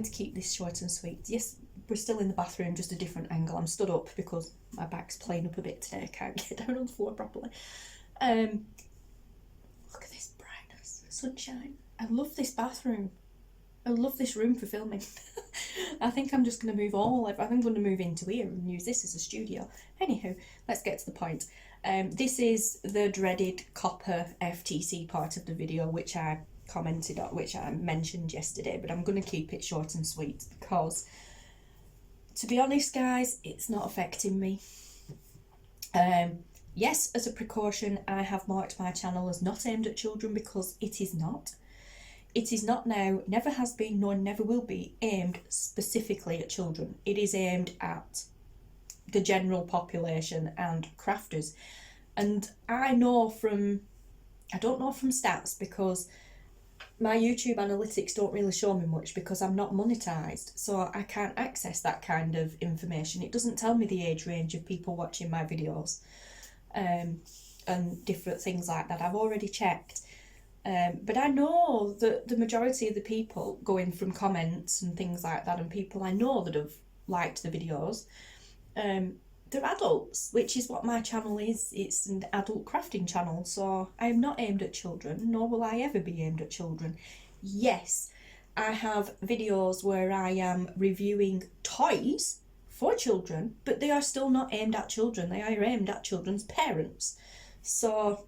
going to keep this short and sweet. Yes, we're still in the bathroom, just a different angle. I'm stood up because my back's playing up a bit today. I can't get down on the floor properly. Look at this brightness, sunshine. I love this bathroom. I love this room for filming. I think I'm just going to I think I'm going to move into here and use this as a studio. Anywho, let's get to the point. This is the dreaded COPPA FTC part of the video, which I commented on, which I mentioned yesterday, but I'm going to keep it short and sweet because, to be honest guys, it's not affecting me. Yes, as a precaution, I have marked my channel as not aimed at children because it is not. It is not now, never has been, nor never will be aimed specifically at children. It is aimed at the general population and crafters. And I don't know from stats because my YouTube analytics don't really show me much because I'm not monetized, so I can't access that kind of information. It doesn't tell me the age range of people watching my videos, and different things like that. I've already checked. But I know that the majority of the people, going from comments and things like that, and people I know that have liked the videos, they're adults, which is what my channel is. It's an adult crafting channel, so I'm not aimed at children, nor will I ever be aimed at children. Yes, I have videos where I am reviewing toys for children, but they are still not aimed at children. They are aimed at children's parents. So,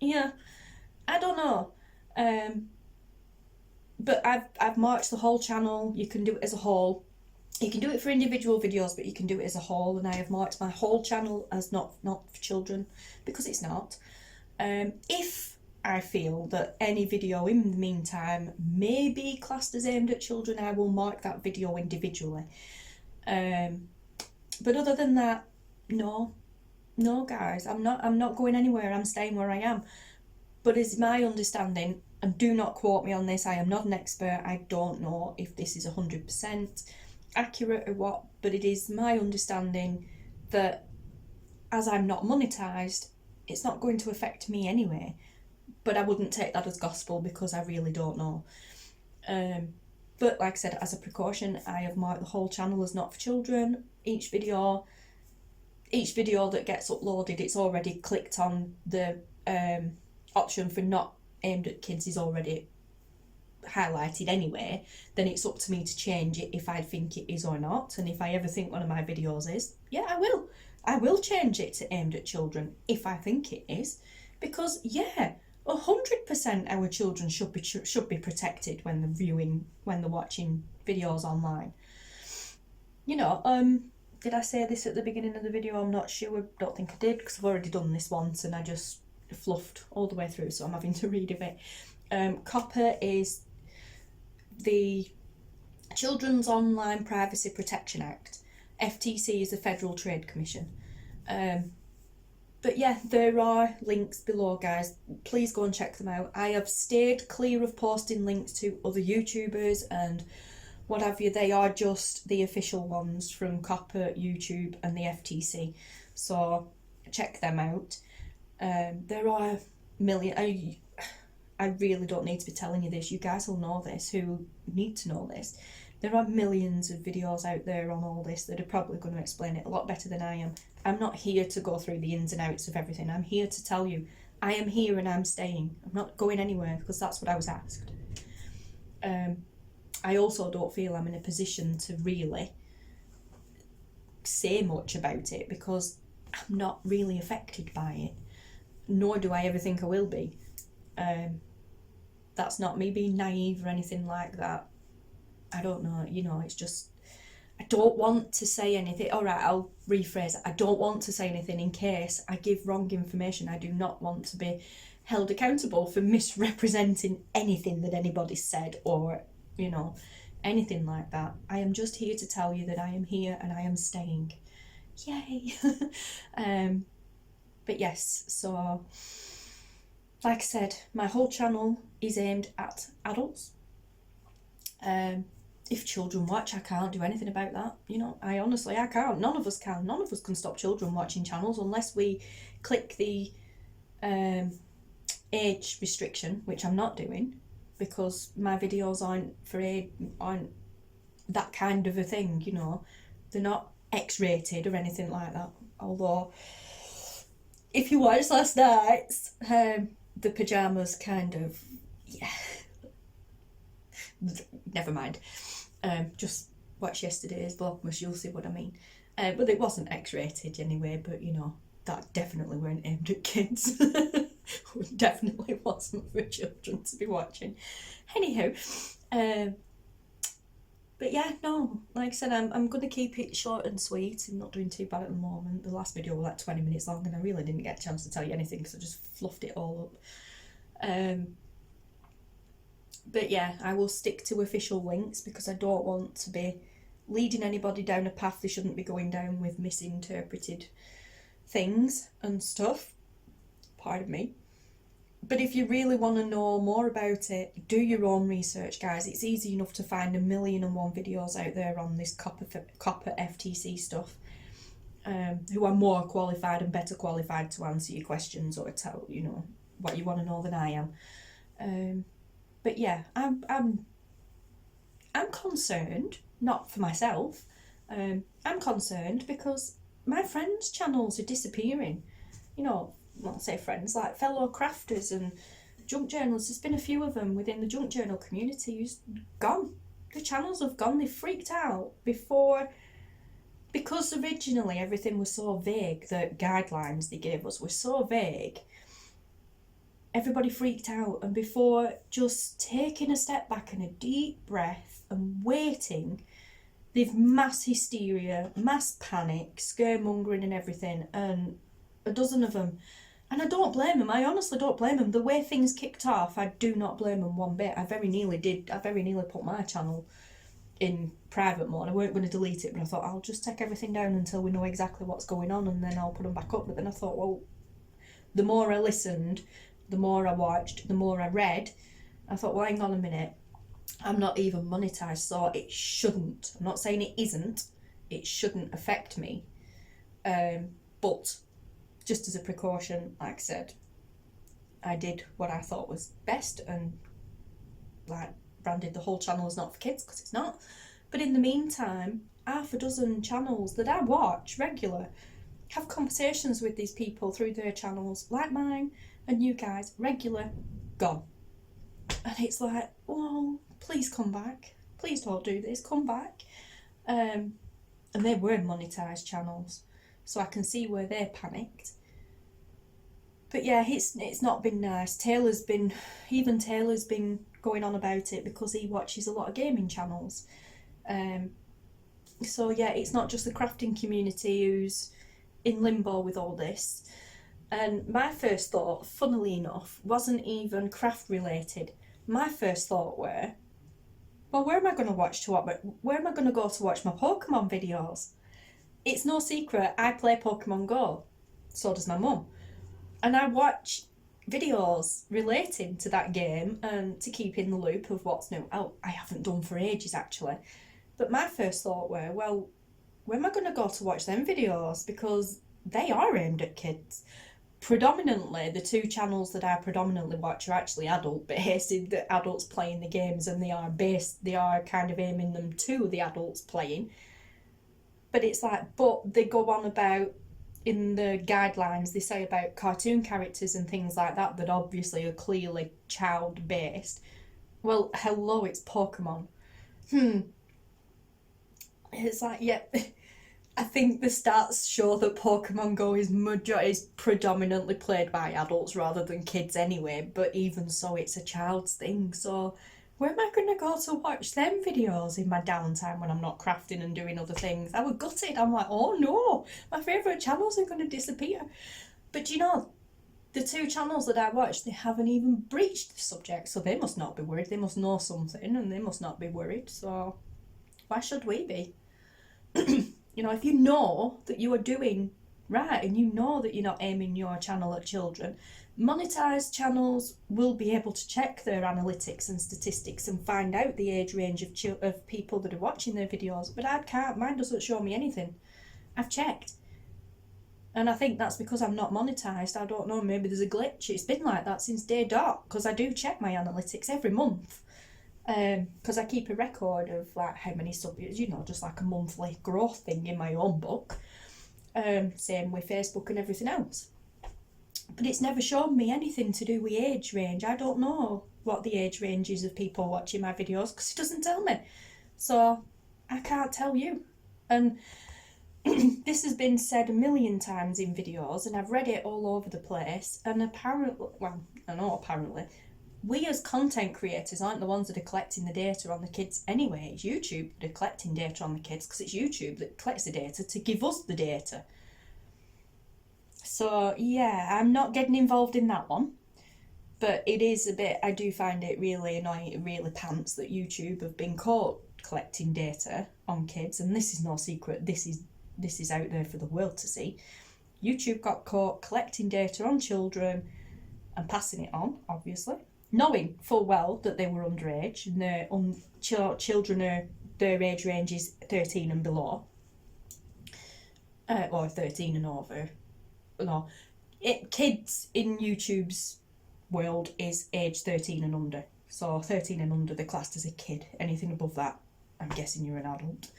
yeah, I don't know. But I've marked the whole channel. You can do it as a whole. You can do it for individual videos, but you can do it as a whole, and I have marked my whole channel as not for children, because it's not. If I feel that any video in the meantime may be classed as aimed at children, I will mark that video individually. But other than that, no guys, I'm not going anywhere. I'm staying where I am. But it's my understanding, and do not quote me on this, I am not an expert, I don't know if this is 100% accurate or what, but it is my understanding that as I'm not monetized, it's not going to affect me anyway. But I wouldn't take that as gospel because I really don't know. But like I said, as a precaution, I have marked the whole channel as not for children. Each video that gets uploaded, it's already clicked on the option for not aimed at kids is already highlighted anyway. Then it's up to me to change it if I think it is or not. And if I ever think one of my videos is, yeah, I will change it to aimed at children if I think it is, because yeah, 100% our children should be protected when they're watching videos online. You know, did I say this at the beginning of the video? I'm not sure. Don't think I did, because I've already done this once and I just fluffed all the way through, so I'm having to read of it. COPPA is the Children's Online Privacy Protection Act. FTC is the Federal Trade Commission. But yeah, there are links below, guys. Please go and check them out. I have stayed clear of posting links to other YouTubers and what have you. They are just the official ones from COPPA, YouTube and the FTC. So check them out. There are million. I really don't need to be telling you this. You guys will know this, who need to know this. There are millions of videos out there on all this that are probably going to explain it a lot better than I am. I'm not here to go through the ins and outs of everything. I'm here to tell you I am here and I'm staying. I'm not going anywhere because that's what I was asked. I also don't feel I'm in a position to really say much about it because I'm not really affected by it. Nor do I ever think I will be. That's not me being naive or anything like that. I don't know, you know, it's just, I don't want to say anything. All right, I'll rephrase it. I don't want to say anything in case I give wrong information. I do not want to be held accountable for misrepresenting anything that anybody said or, you know, anything like that. I am just here to tell you that I am here and I am staying. Yay! But yes, so like I said, my whole channel is aimed at adults. If children watch, I can't do anything about that. You know, I can't. None of us can. None of us can stop children watching channels unless we click the age restriction, which I'm not doing, because my videos aren't that kind of a thing, you know. They're not X-rated or anything like that. Although, if you watched last night's, the pyjamas kind of, yeah. Never mind. Just watch yesterday's Vlogmas, you'll see what I mean. But it wasn't X-rated anyway, but you know, that definitely weren't aimed at kids. It definitely wasn't for children to be watching. Anyhow, but yeah, no, like I said, I'm going to keep it short and sweet. I'm not doing too bad at the moment. The last video was like 20 minutes long and I really didn't get a chance to tell you anything because I just fluffed it all up. But yeah, I will stick to official links because I don't want to be leading anybody down a path they shouldn't be going down with misinterpreted things and stuff. Pardon me. But if you really want to know more about it, do your own research, guys. It's easy enough to find 1,000,001 videos out there on this COPPA FTC stuff, who are more qualified and better qualified to answer your questions or tell, you know, what you want to know than I am. But yeah, I'm concerned, not for myself. I'm concerned because my friends' channels are disappearing. You know, not say friends, like fellow crafters and junk journalists. There's been a few of them within the junk journal community who's gone. The channels have gone. They freaked out before, because originally everything was so vague. The guidelines they gave us were so vague. Everybody freaked out, and before just taking a step back and a deep breath and waiting, they've mass hysteria, mass panic, scaremongering and everything, and a dozen of them. And I don't blame them. I honestly don't blame them. The way things kicked off, I do not blame them one bit. I very nearly did. I very nearly put my channel in private mode. I weren't going to delete it, but I thought I'll just take everything down until we know exactly what's going on, and then I'll put them back up. But then I thought, well, the more I listened, the more I watched, the more I read, I thought, well, hang on a minute. I'm not even monetized, so it shouldn't. I'm not saying it isn't. It shouldn't affect me. But just as a precaution, like I said, I did what I thought was best and like branded the whole channel as not for kids, because it's not. But in the meantime, 6 channels that I watch regular have conversations with these people through their channels, like mine and you guys, regular, gone. And it's like, oh, please come back. Please don't do this, come back. And they were monetized channels, so I can see where they're panicked. But yeah, it's not been nice. Taylor's been going on about it because he watches a lot of gaming channels. So yeah, it's not just the crafting community who's in limbo with all this. And my first thought, funnily enough, wasn't even craft related. My first thought were, well, where am I going to go to watch my Pokemon videos? It's no secret, I play Pokemon Go. So does my mum. And I watch videos relating to that game and to keep in the loop of what's new. Oh, I haven't done for ages, actually. But my first thought were, well, where am I going to go to watch them videos? Because they are aimed at kids. Predominantly, the 2 channels that I predominantly watch are actually adult-based, the adults playing the games, and they are kind of aiming them to the adults playing. But it's like, but they go on about, in the guidelines, they say about cartoon characters and things like that that obviously are clearly child-based. Well, hello, it's Pokemon. It's like, yeah, I think the stats show that Pokemon Go is predominantly played by adults rather than kids anyway, but even so, it's a child's thing. So where am I going to go to watch them videos in my downtime when I'm not crafting and doing other things? I was gutted. I'm like, oh no, my favourite channels are going to disappear. But you know, the 2 channels that I watch, they haven't even breached the subject, so they must not be worried. They must know something and they must not be worried. So why should we be? You know, if you know that you are doing right and you know that you're not aiming your channel at children, monetized channels will be able to check their analytics and statistics and find out the age range of people that are watching their videos. But I can't. Mine doesn't show me anything. I've checked. And I think that's because I'm not monetized. I don't know, maybe there's a glitch. It's been like that since day dot, because I do check my analytics every month. Because I keep a record of like how many subs, you know, just like a monthly growth thing in my own book. Same with Facebook and everything else. But it's never shown me anything to do with age range. I don't know what the age range is of people watching my videos because it doesn't tell me. So I can't tell you. And this has been said a million times in videos, and I've read it all over the place. And apparently, well, I know apparently, we as content creators aren't the ones that are collecting the data on the kids anyway. It's YouTube that are collecting data on the kids, because it's YouTube that collects the data to give us the data. So yeah, I'm not getting involved in that one. But it is a bit, I do find it really annoying, it really pants that YouTube have been caught collecting data on kids, and this is no secret, this is out there for the world to see. YouTube got caught collecting data on children and passing it on, obviously, knowing full well that they were underage, and their children are, their age range is 13 and below, or 13 and over. No, kids in YouTube's world is age 13 and under. So 13 and under, they're classed as a kid. Anything above that, I'm guessing you're an adult.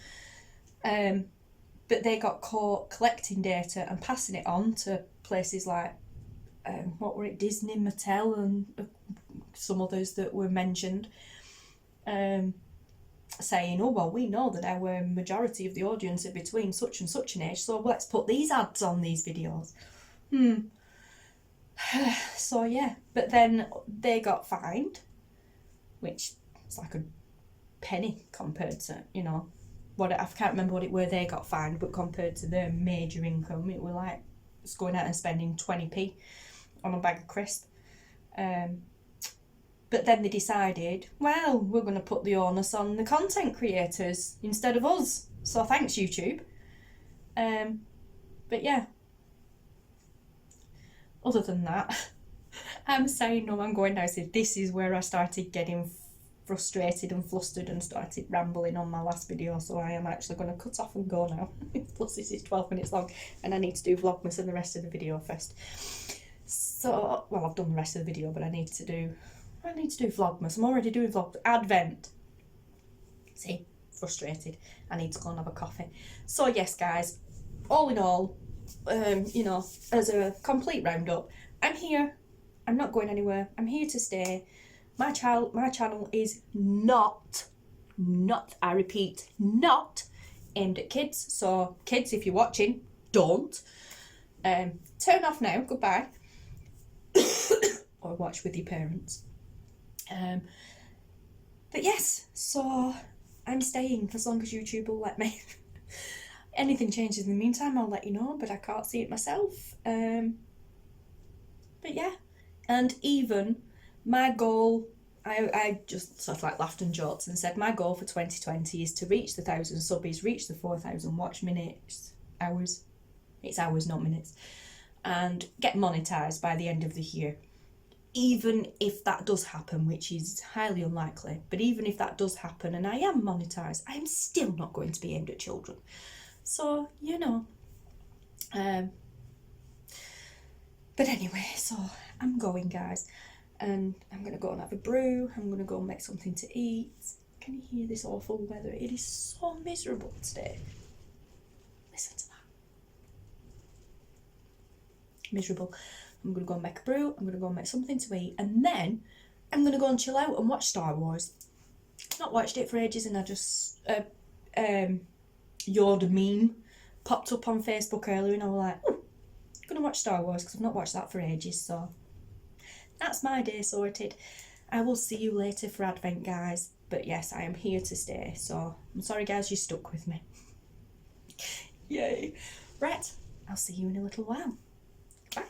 But they got caught collecting data and passing it on to places like, what were it, Disney, Mattel, and some others that were mentioned, saying, oh, well, we know that our majority of the audience are between such and such an age, so let's put these ads on these videos. So yeah, but then they got fined, which is like a penny compared to, you know, what, I can't remember what it were they got fined, but compared to their major income, it were like it's going out and spending 20p on a bag of crisp. But then they decided, well, we're going to put the onus on the content creators instead of us. So thanks, YouTube. But yeah, other than that, I'm saying no, I'm going now. So this is where I started getting frustrated and flustered and started rambling on my last video. So I am actually going to cut off and go now. Plus this is 12 minutes long and I need to do Vlogmas and the rest of the video first. So, well, I've done the rest of the video, but I need to do Vlogmas. I'm already doing Vlog Advent. See, frustrated. I need to go and have a coffee. So yes, guys, all in all, you know, as a complete roundup, I'm here. I'm not going anywhere. I'm here to stay. My channel is not, I repeat, not aimed at kids. So kids, if you're watching, don't. Turn off now. Goodbye. Or watch with your parents. But yes, so I'm staying as long as YouTube will let me. Anything changes in the meantime, I'll let you know, but I can't see it myself. But yeah, and even my goal, I just sort of like laughed and joked and said my goal for 2020 is to reach the 1,000 subbies, reach the 4,000 watch minutes, hours. It's hours, not minutes, and get monetized by the end of the year. Even if that does happen, which is highly unlikely, but even if that does happen and I am monetized, I am still not going to be aimed at children. So, you know. But anyway, so I'm going, guys, and I'm going to go and have a brew. I'm going to go and make something to eat. Can you hear this awful weather? It is so miserable today. Listen to that. Miserable. I'm going to go and make a brew. I'm going to go and make something to eat. And then I'm going to go and chill out and watch Star Wars. Not watched it for ages, and I just... Yoda meme popped up on Facebook earlier and I was like, oh, I'm going to watch Star Wars because I've not watched that for ages. So that's my day sorted. I will see you later for Advent, guys. But yes, I am here to stay. So I'm sorry, guys, you stuck with me. Yay. Right, I'll see you in a little while. Bye.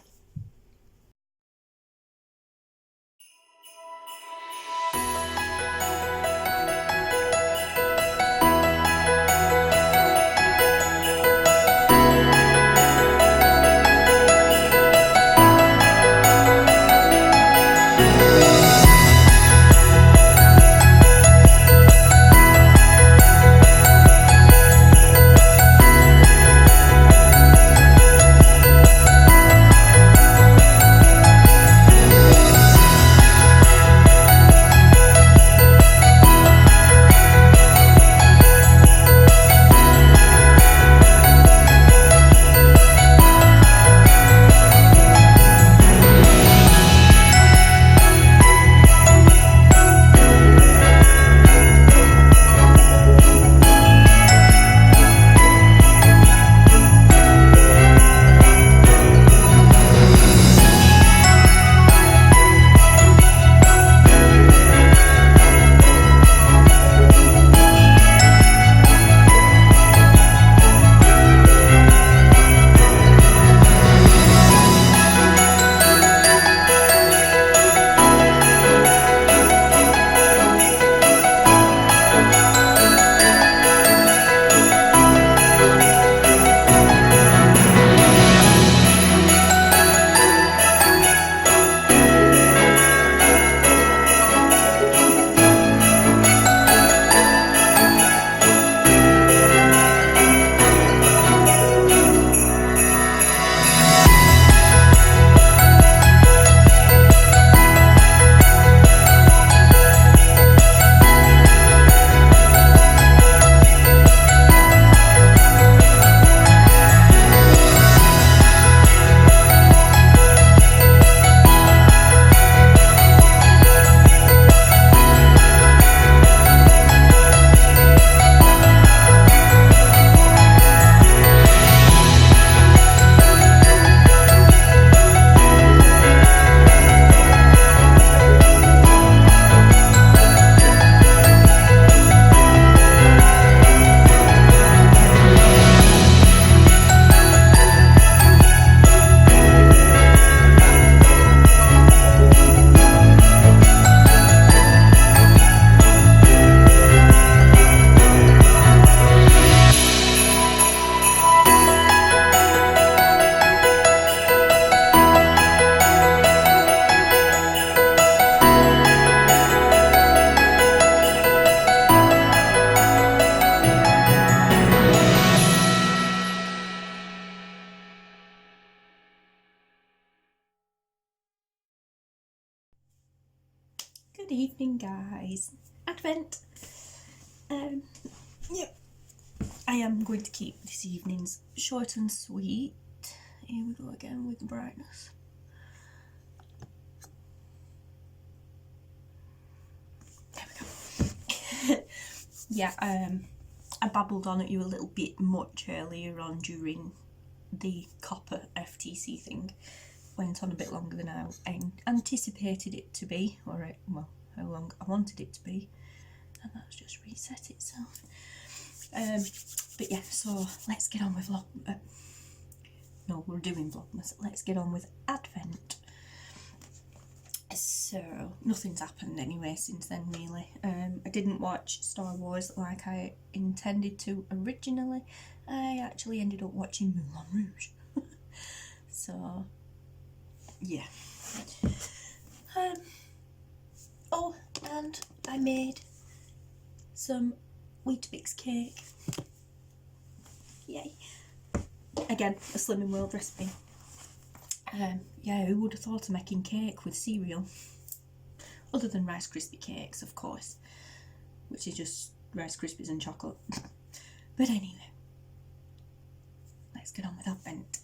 evening, guys. Advent. Yeah, I am going to keep this evening's short and sweet. Here we go again with the brightness. There we go. Yeah, I babbled on at you a little bit much earlier on during the COPPA FTC thing. Went on a bit longer than I anticipated it to be, or well, how long I wanted it to be, and that's just reset itself. But yeah, so let's get on with no, we're doing Vlogmas. Let's get on with Advent. So nothing's happened anyway since then, really. I didn't watch Star Wars like I intended to originally. I actually ended up watching Moulin Rouge. So yeah. Oh, and I made some Weetabix cake. Yay. Again, a Slimming World recipe. Yeah, who would have thought of making cake with cereal? Other than Rice Krispie cakes, of course, which is just Rice Krispies and chocolate. But anyway, let's get on with Advent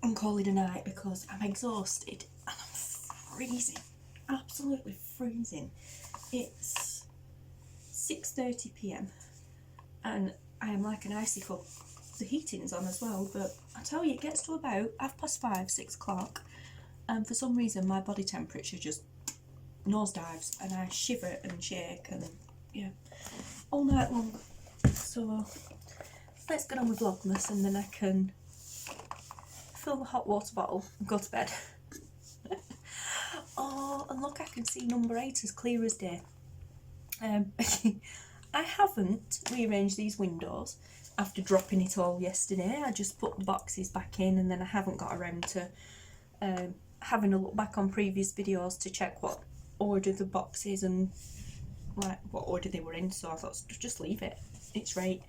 and call it a night because I'm exhausted and I'm freezing, absolutely freezing. It's 6:30 p.m. and I am like an icicle. The heating's on as well, but I tell you, it gets to about 5:30, 6 o'clock, and for some reason my body temperature just nosedives and I shiver and shake and yeah, all night long. So let's get on with Vlogmas and then I can fill the hot water bottle and go to bed. Oh, and look, I can see number 8 as clear as day. I haven't rearranged these windows after dropping it all yesterday. I just put the boxes back in and then I haven't got around to having a look back on previous videos to check what order the boxes and like what order they were in, so I thought just leave it, it's right.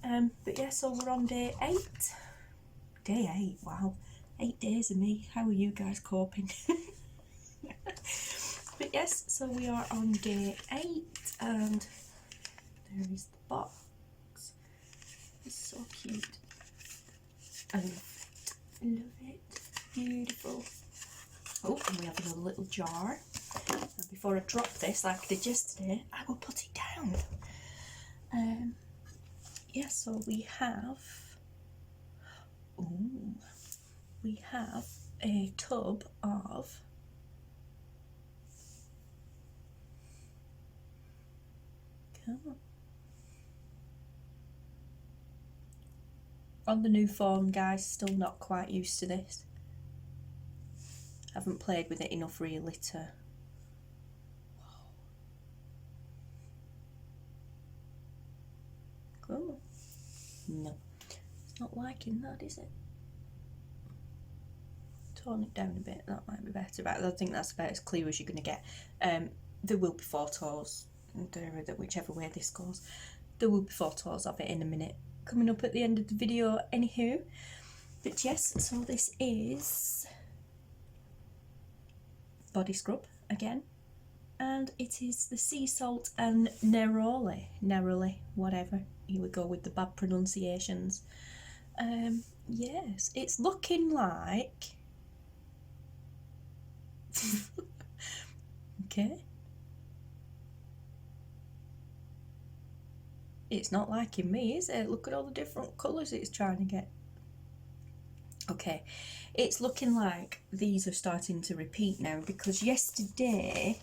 But yeah, so we're on day 8. Day 8, wow, 8 days of me. How are you guys coping? But yes, so we are on day 8 and there is the box. It's so cute. I love it. Beautiful. Oh, and we have another little jar. And before I drop this like I did yesterday, I will put it down. Yeah, so we have a tub of on the new phone, guys, still not quite used to this. Haven't played with it enough really to... Oh, no, it's not liking that, is it? Tone it down a bit, that might be better, but I think that's about as clear as you're going to get. There will be photos, whichever way this goes, there will be photos of it in a minute coming up at the end of the video anywho. But yes, so this is body scrub again, and it is the sea salt and neroli, whatever, here we go with the bad pronunciations. Yes, it's looking like okay, it's not liking me, is it? Look at all the different colours it's trying to get. Okay, it's looking like these are starting to repeat now, because yesterday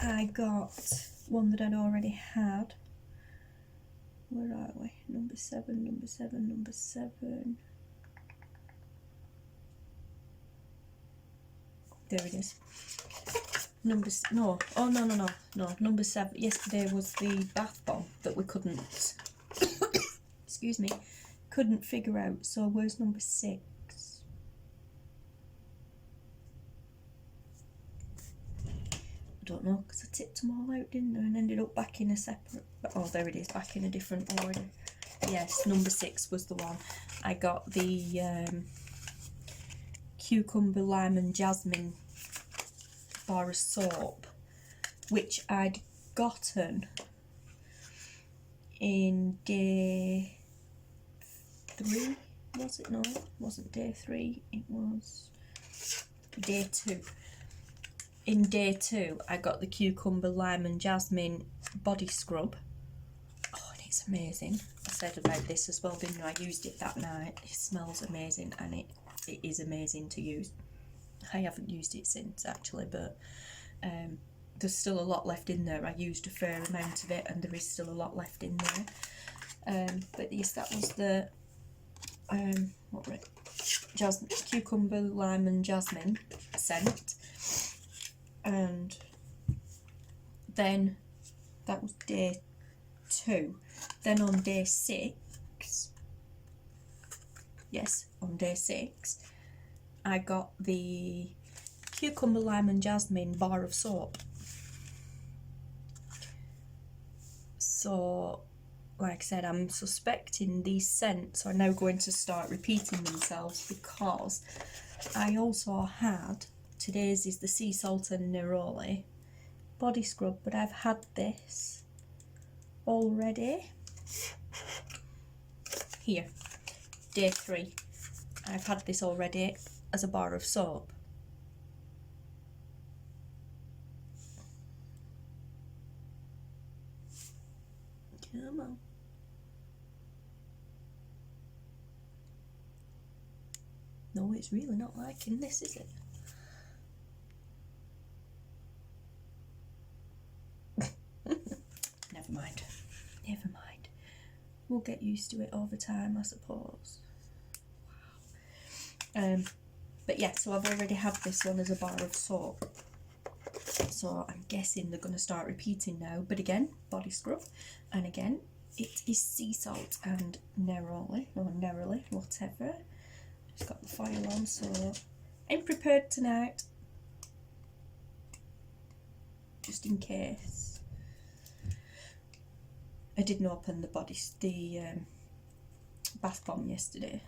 I got one that I'd already had. Where are we? Number 7, number 7, number 7. There it is. Number number 7. Yesterday was the bath bomb that we couldn't excuse me, couldn't figure out. So where's number 6? I don't know, because I tipped them all out, didn't I, and ended up back in a separate... Oh, there it is, back in a different order. Yes, number 6 was the one. I got the cucumber, lime and jasmine bar of soap, which I'd gotten in day 3, was it? No, it wasn't day 3, it was day 2. In day 2, I got the cucumber, lime and jasmine body scrub. Oh, and it's amazing. I said about this as well, didn't I? I used it that night. It smells amazing, and it is amazing to use. I haven't used it since, actually, but there's still a lot left in there. I used a fair amount of it, and there is still a lot left in there. But yes, that was the cucumber, lime and jasmine scent. And then that was day 2. Then on day 6, yes, on day 6, I got the cucumber, lime and jasmine bar of soap. So, like I said, I'm suspecting these scents are now going to start repeating themselves, because I also had, today's is the sea salt and neroli body scrub, but I've had this already. Here, day 3, I've had this already as a bar of soap. Come on. No, it's really not liking this, is it? Never mind. Never mind. We'll get used to it over time, I suppose. Wow. But yeah, so I've already had this one as a bar of soap. So I'm guessing they're going to start repeating now. But again, body scrub. And again, it is sea salt and neroli, or neroli, whatever. Just got the foil on, so I'm prepared tonight. Just in case. I didn't open the bath bomb yesterday.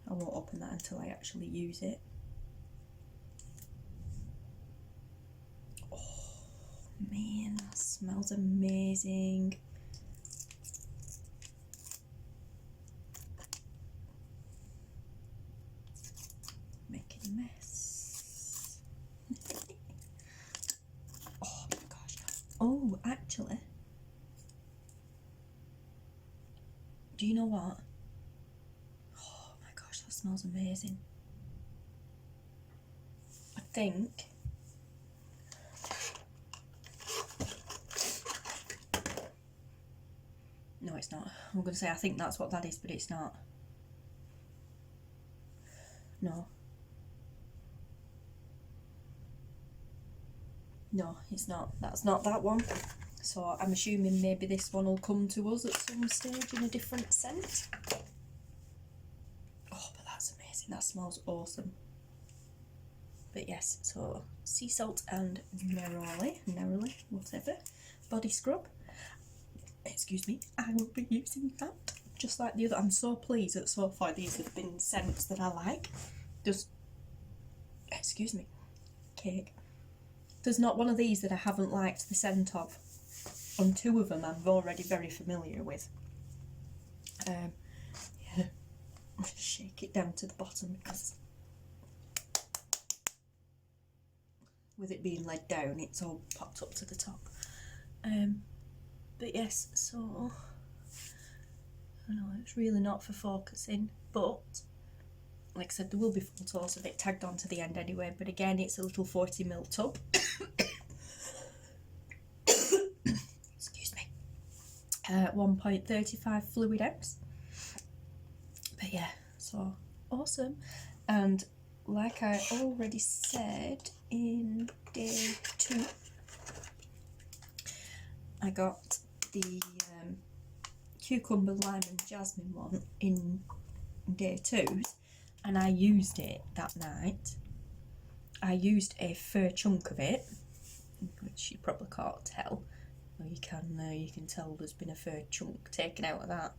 I won't open that until I actually use it. Oh man, that smells amazing. Making a mess. Oh my gosh. Oh, actually, do you know what? Oh my gosh, that smells amazing. I think no, it's not. I'm going to say I think that's what that is, but it's not. No. No, it's not. That's not that one. So I'm assuming maybe this one will come to us at some stage in a different scent. Oh, but that's amazing. That smells awesome. But yes, so sea salt and neroli, whatever, body scrub. Excuse me, I will be using that just like the other. I'm so pleased that so far these have been scents that I like. Excuse me, cake. There's not one of these that I haven't liked the scent of. On 2 of them I'm already very familiar with. Yeah, I'll just shake it down to the bottom because with it being laid down it's all popped up to the top. But yes, so I know it's really not for focusing, but like I said, there will be photos of it tagged on to the end anyway. But again, it's a little 40ml tub. Excuse me. 1.35 fluid ounce. But yeah, so awesome. And like I already said, in day 2, I got the cucumber, lime and jasmine one in day 2, and I used it that night. I used a fair chunk of it, which you probably can't tell. Well, you can tell there's been a fair chunk taken out of that,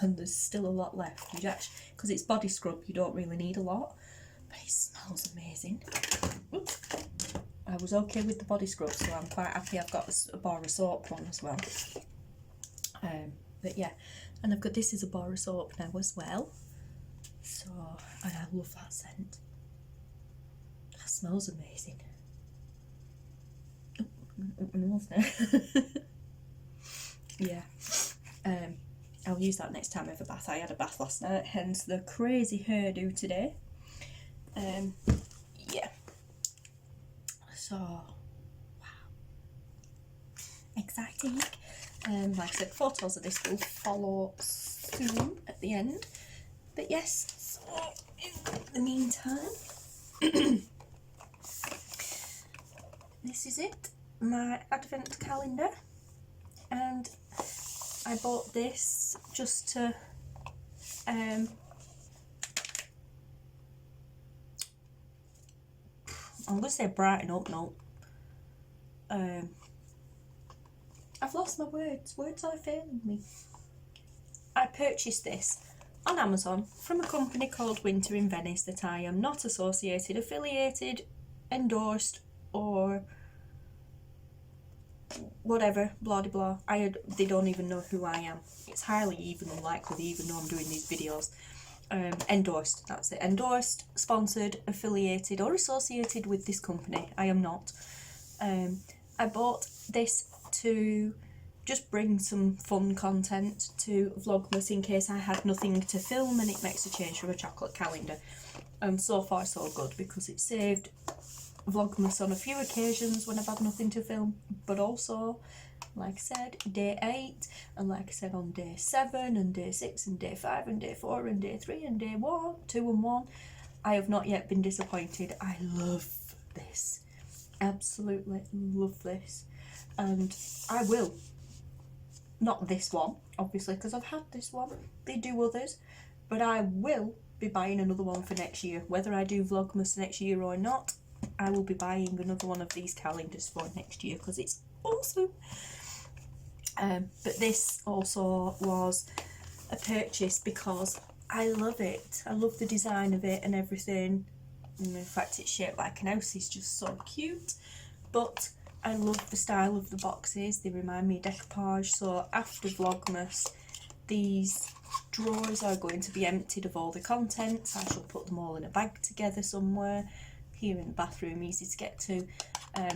and there's still a lot left. You'd actually, because it's body scrub, you don't really need a lot, but it smells amazing. Oops. I was okay with the body scrub, so I'm quite happy I've got a bar of soap one as well. But yeah, and I've got this as a bar of soap now as well. So, and I love that scent. That smells amazing. Oh, my nose there. Yeah. I'll use that next time I have a bath. I had a bath last night, hence the crazy hairdo today. Yeah. So, wow. Exciting. Like I said, photos of this will follow soon at the end. But yes, so in the meantime, this is it, my advent calendar. And I bought this just to I'm gonna say brighten up, no. I've lost my words. Words are failing me. I purchased this on Amazon from a company called Winter in Venice that I am not associated, affiliated, endorsed, or whatever, blah de blah. They don't even know who I am. It's highly even unlikely they even know I'm doing these videos. Endorsed, that's it. Endorsed, sponsored, affiliated, or associated with this company. I am not. I bought this to just bring some fun content to Vlogmas in case I had nothing to film, and it makes a change from a chocolate calendar. And so far so good, because it saved Vlogmas on a few occasions when I've had nothing to film, but also, like I said, day 8, and like I said, on day 7 and day 6 and day 5 and day 4 and day 3 and day 1, 2 and 1, I have not yet been disappointed. I love this, absolutely love this, and I will, not this one obviously because I've had this one, they do others, but I will be buying another one for next year. Whether I do Vlogmas next year or not, I will be buying another one of these calendars for next year because it's awesome. But this also was a purchase because I love it. I love the design of it and everything. And in fact, it's shaped like an house. It's just so cute. But I love the style of the boxes. They remind me of decoupage. So after Vlogmas, these drawers are going to be emptied of all the contents. I shall put them all in a bag together somewhere. Here in the bathroom, easy to get to,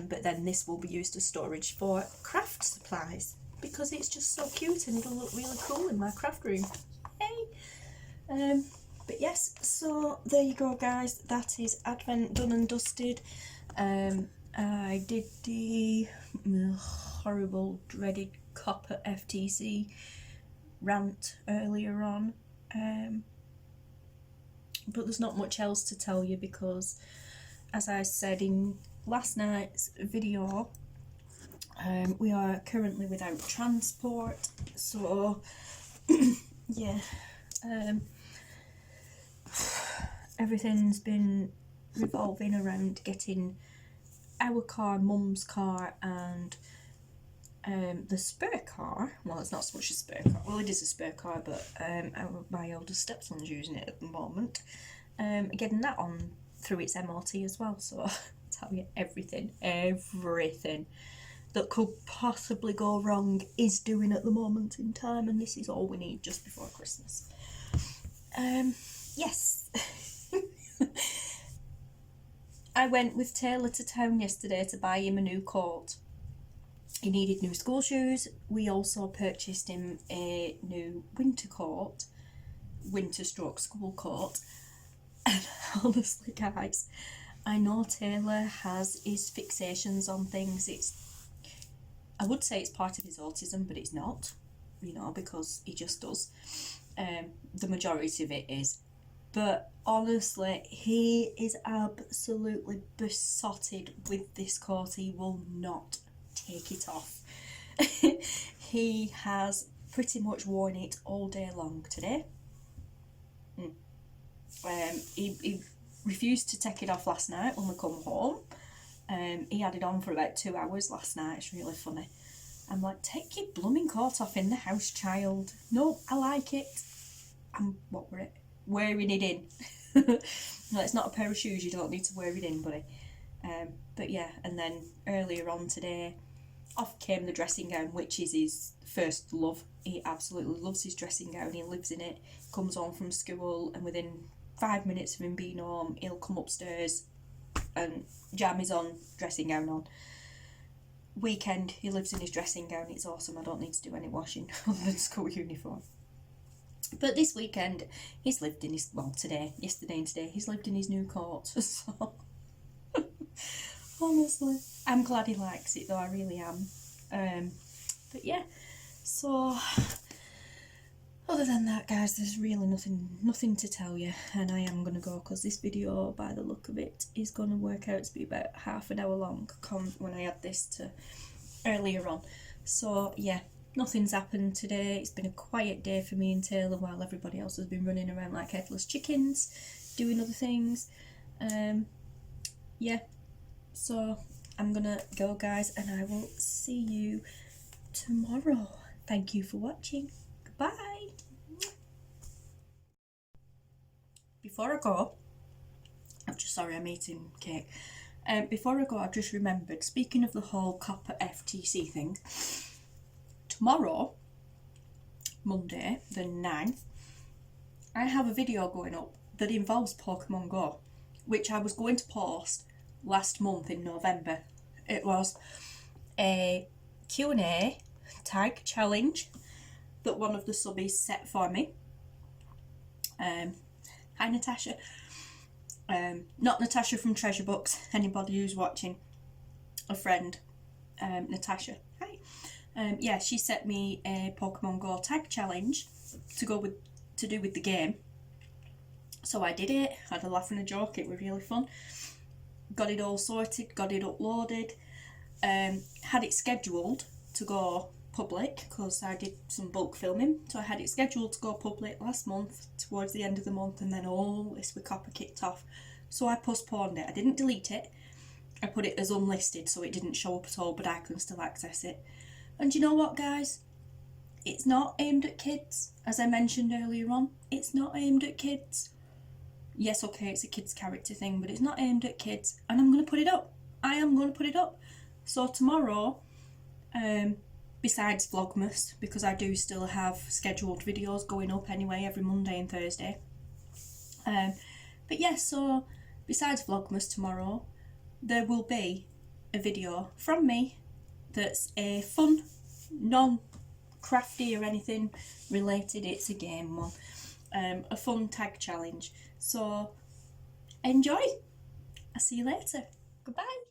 but then this will be used as storage for craft supplies because it's just so cute and it'll look really cool in my craft room. Hey! But yes, so there you go guys, that is Advent done and dusted. I did the horrible dreaded COPPA FTC rant earlier on, but there's not much else to tell you because, as I said in last night's video, we are currently without transport, so yeah, everything's been revolving around getting our car, Mum's car, and the spare car. Well, it's not so much a spare car, well it is a spare car, but my oldest stepson's using it at the moment, getting that on through its MOT as well, so I'll tell you everything that could possibly go wrong is doing at the moment in time, and this is all we need just before Christmas. Yes. I went with Taylor to town yesterday to buy him a new coat. He needed new school shoes. We also purchased him a new winter coat, winter/school coat. And honestly guys, I know Taylor has his fixations on things. I would say it's part of his autism, but it's not, you know, because he just does. The majority of it is. But honestly, he is absolutely besotted with this coat. He will not take it off. He has pretty much worn it all day long today. He refused to take it off last night when we come home. He had it on for about 2 hours last night. It's really funny. I'm like, take your blooming coat off in the house, child. No, I like it. What were it? Wearing it in. No, it's not a pair of shoes. You don't need to wear it in, buddy. But yeah, and then earlier on today, off came the dressing gown, which is his first love. He absolutely loves his dressing gown. He lives in it, comes home from school, and within 5 minutes of him being home, he'll come upstairs and jammies on, dressing gown on. Weekend, he lives in his dressing gown. It's awesome. I don't need to do any washing on the school uniform. But this weekend, he's lived in his, well, yesterday and today, he's lived in his new coat. So, honestly, I'm glad he likes it though, I really am. But yeah, so other than that, guys, there's really nothing to tell you, and I am gonna go because this video, by the look of it, is gonna work out to be about half an hour long when I add this to earlier on. So yeah, nothing's happened today. It's been a quiet day for me and Taylor while everybody else has been running around like headless chickens, doing other things. Yeah, so I'm gonna go, guys, and I will see you tomorrow. Thank you for watching. Goodbye. Before I go, I'm eating cake. Before I go, I've just remembered, speaking of the whole COPPA FTC thing, tomorrow, Monday the 9th, I have a video going up that involves Pokemon Go, which I was going to post last month in November. It was a Q&A tag challenge that one of the subbies set for me. Hi Natasha. Not Natasha from Treasure Books, anybody who's watching, a friend, Natasha. Hi. Yeah, she set me a Pokemon Go tag challenge to do with the game. So I did it, had a laugh and a joke, it was really fun. Got it all sorted, got it uploaded, had it scheduled to go public because I did some bulk filming, so I had it scheduled to go public last month towards the end of the month, and then all this with COPPA kicked off, so I postponed it. I didn't delete it, I put it as unlisted so it didn't show up at all, but I can still access it. And you know what, guys, it's not aimed at kids, as I mentioned earlier on. It's not aimed at kids. Yes, okay, it's a kids character thing, but it's not aimed at kids, and I'm going to put it up. I am going to put it up. So tomorrow, besides Vlogmas, because I do still have scheduled videos going up anyway every Monday and Thursday. But yeah, so besides Vlogmas tomorrow, there will be a video from me that's a fun, non-crafty or anything related, it's a game one, a fun tag challenge. So enjoy. I'll see you later. Goodbye.